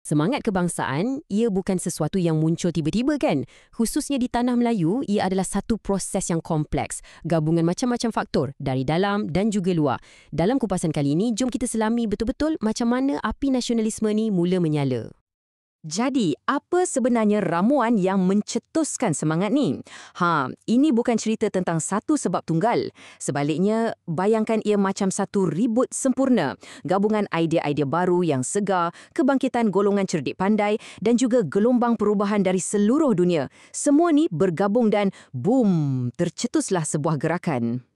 Semangat kebangsaan, ia bukan sesuatu yang muncul tiba-tiba kan? Khususnya di tanah Melayu, ia adalah satu proses yang kompleks, gabungan macam-macam faktor dari dalam dan juga luar. Dalam kupasan kali ini, jom kita selami betul-betul macam mana api nasionalisme ni mula menyala. Jadi, apa sebenarnya ramuan yang mencetuskan semangat ni? Ini bukan cerita tentang satu sebab tunggal. Sebaliknya, bayangkan ia macam satu ribut sempurna. Gabungan idea-idea baru yang segar, kebangkitan golongan cerdik pandai dan juga gelombang perubahan dari seluruh dunia. Semua ni bergabung dan boom, tercetuslah sebuah gerakan.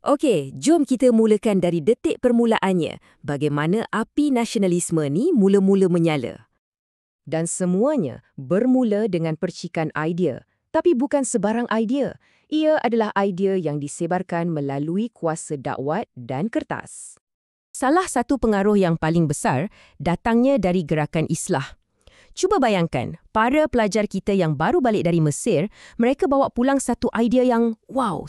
Okey, jom kita mulakan dari detik permulaannya. Bagaimana api nasionalisme ni mula-mula menyala. Dan semuanya bermula dengan percikan idea. Tapi bukan sebarang idea. Ia adalah idea yang disebarkan melalui kuasa dakwat dan kertas. Salah satu pengaruh yang paling besar datangnya dari gerakan Islah. Cuba bayangkan, para pelajar kita yang baru balik dari Mesir, mereka bawa pulang satu idea yang,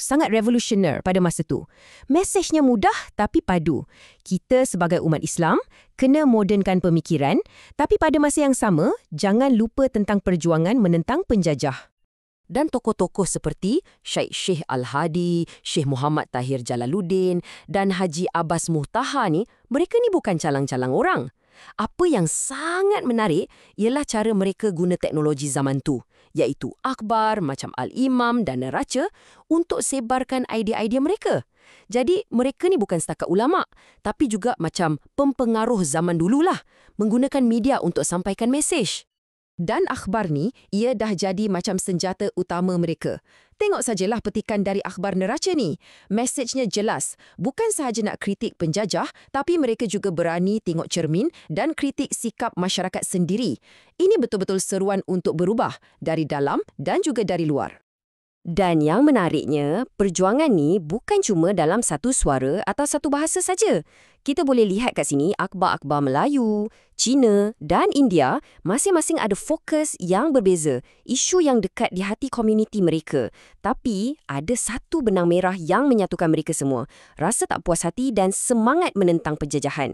sangat revolusioner pada masa tu. Mesejnya mudah tapi padu. Kita sebagai umat Islam, kena modernkan pemikiran, tapi pada masa yang sama, jangan lupa tentang perjuangan menentang penjajah. Dan tokoh-tokoh seperti Syekh Al-Hadi, Syekh Muhammad Tahir Jalaluddin dan Haji Abbas Muhtaha ni, mereka ni bukan calang-calang orang. Apa yang sangat menarik ialah cara mereka guna teknologi zaman tu, iaitu akhbar macam Al-Imam dan Neraca untuk sebarkan idea-idea mereka. Jadi, mereka ni bukan setakat ulama', tapi juga macam pempengaruh zaman dululah, menggunakan media untuk sampaikan mesej. Dan akhbar ni, ia dah jadi macam senjata utama mereka. Tengok sajalah petikan dari akhbar Neraca ni. Mesejnya jelas. Bukan sahaja nak kritik penjajah, tapi mereka juga berani tengok cermin dan kritik sikap masyarakat sendiri. Ini betul-betul seruan untuk berubah dari dalam dan juga dari luar. Dan yang menariknya, perjuangan ni bukan cuma dalam satu suara atau satu bahasa saja. Kita boleh lihat kat sini akhbar-akhbar Melayu, Cina dan India masing-masing ada fokus yang berbeza, isu yang dekat di hati komuniti mereka. Tapi ada satu benang merah yang menyatukan mereka semua, rasa tak puas hati dan semangat menentang penjajahan.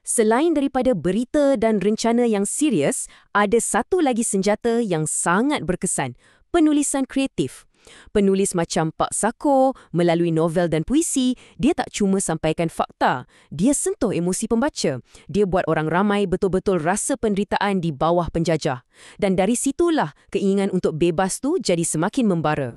Selain daripada berita dan rencana yang serius, ada satu lagi senjata yang sangat berkesan, penulisan kreatif. Penulis macam Pak Sako, melalui novel dan puisi, dia tak cuma sampaikan fakta. Dia sentuh emosi pembaca. Dia buat orang ramai betul-betul rasa penderitaan di bawah penjajah. Dan dari situlah keinginan untuk bebas tu jadi semakin membara.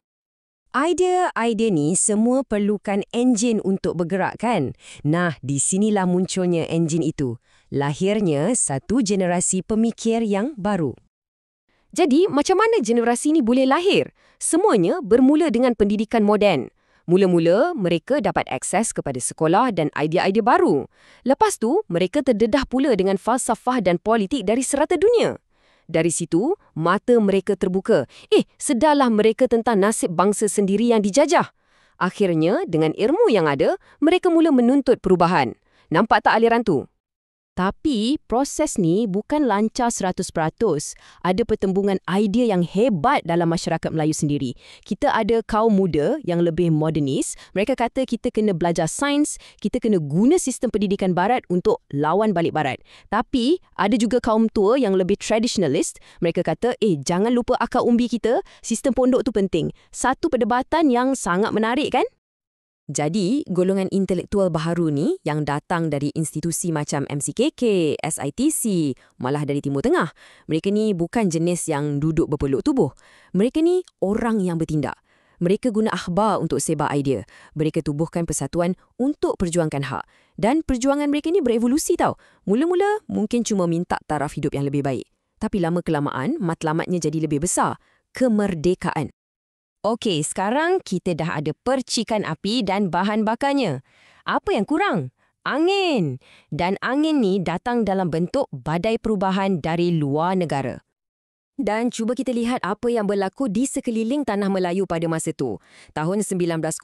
Idea-idea ni semua perlukan enjin untuk bergerak kan? Nah, di sinilah munculnya enjin itu. Lahirnya satu generasi pemikir yang baru. Jadi, macam mana generasi ni boleh lahir? Semuanya bermula dengan pendidikan moden. Mula-mula, mereka dapat akses kepada sekolah dan idea-idea baru. Lepas tu, mereka terdedah pula dengan falsafah dan politik dari serata dunia. Dari situ, mata mereka terbuka. Sedarlah mereka tentang nasib bangsa sendiri yang dijajah. Akhirnya, dengan ilmu yang ada, mereka mula menuntut perubahan. Nampak tak aliran tu? Tapi proses ni bukan lancar 100%. Ada pertembungan idea yang hebat dalam masyarakat Melayu sendiri. Kita ada kaum muda yang lebih modernis. Mereka kata kita kena belajar sains, kita kena guna sistem pendidikan barat untuk lawan balik barat. Tapi ada juga kaum tua yang lebih traditionalist. Mereka kata, jangan lupa akar umbi kita, sistem pondok tu penting. Satu perdebatan yang sangat menarik kan? Jadi, golongan intelektual baharu ni yang datang dari institusi macam MCKK, SITC, malah dari Timur Tengah. Mereka ni bukan jenis yang duduk berpeluk tubuh. Mereka ni orang yang bertindak. Mereka guna akhbar untuk sebar idea. Mereka tubuhkan persatuan untuk perjuangkan hak. Dan perjuangan mereka ni berevolusi tau. Mula-mula mungkin cuma minta taraf hidup yang lebih baik. Tapi lama-kelamaan matlamatnya jadi lebih besar. Kemerdekaan. Okey, sekarang kita dah ada percikan api dan bahan bakarnya. Apa yang kurang? Angin. Dan angin ni datang dalam bentuk badai perubahan dari luar negara. Dan cuba kita lihat apa yang berlaku di sekeliling tanah Melayu pada masa tu. Tahun 1905,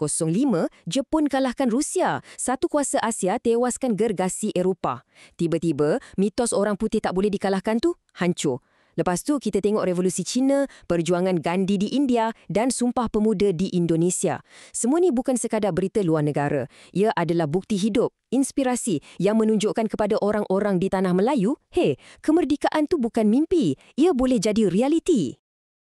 Jepun kalahkan Rusia. Satu kuasa Asia tewaskan gergasi Eropah. Tiba-tiba, mitos orang putih tak boleh dikalahkan tu hancur. Lepas tu kita tengok Revolusi Cina, perjuangan Gandhi di India dan Sumpah Pemuda di Indonesia. Semua ni bukan sekadar berita luar negara. Ia adalah bukti hidup, inspirasi yang menunjukkan kepada orang-orang di tanah Melayu, kemerdekaan tu bukan mimpi, ia boleh jadi realiti.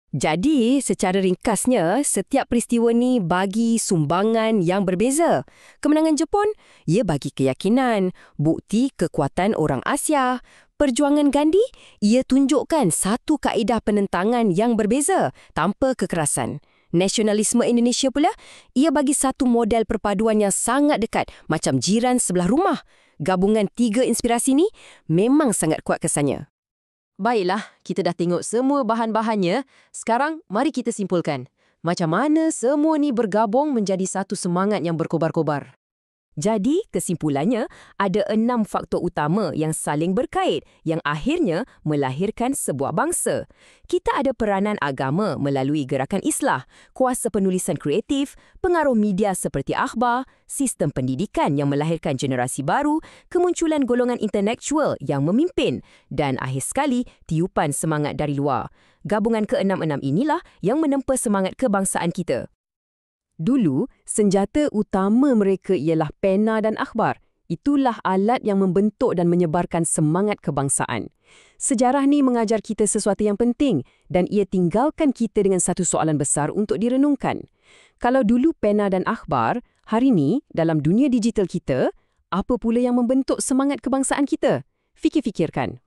Jadi, secara ringkasnya, setiap peristiwa ni bagi sumbangan yang berbeza. Kemenangan Jepun, ia bagi keyakinan, bukti kekuatan orang Asia. Perjuangan Gandhi, ia tunjukkan satu kaedah penentangan yang berbeza tanpa kekerasan. Nasionalisme Indonesia pula, ia bagi satu model perpaduan yang sangat dekat macam jiran sebelah rumah. Gabungan tiga inspirasi ni memang sangat kuat kesannya. Baiklah, kita dah tengok semua bahan-bahannya. Sekarang, mari kita simpulkan. Macam mana semua ni bergabung menjadi satu semangat yang berkobar-kobar? Jadi, kesimpulannya, ada 6 faktor utama yang saling berkait yang akhirnya melahirkan sebuah bangsa. Kita ada peranan agama melalui gerakan Islah, kuasa penulisan kreatif, pengaruh media seperti akhbar, sistem pendidikan yang melahirkan generasi baru, kemunculan golongan intelektual yang memimpin, dan akhir sekali, tiupan semangat dari luar. Gabungan ke-6 inilah yang menempa semangat kebangsaan kita. Dulu, senjata utama mereka ialah pena dan akhbar. Itulah alat yang membentuk dan menyebarkan semangat kebangsaan. Sejarah ni mengajar kita sesuatu yang penting dan ia tinggalkan kita dengan satu soalan besar untuk direnungkan. Kalau dulu pena dan akhbar, hari ni dalam dunia digital kita, apa pula yang membentuk semangat kebangsaan kita? Fikir-fikirkan.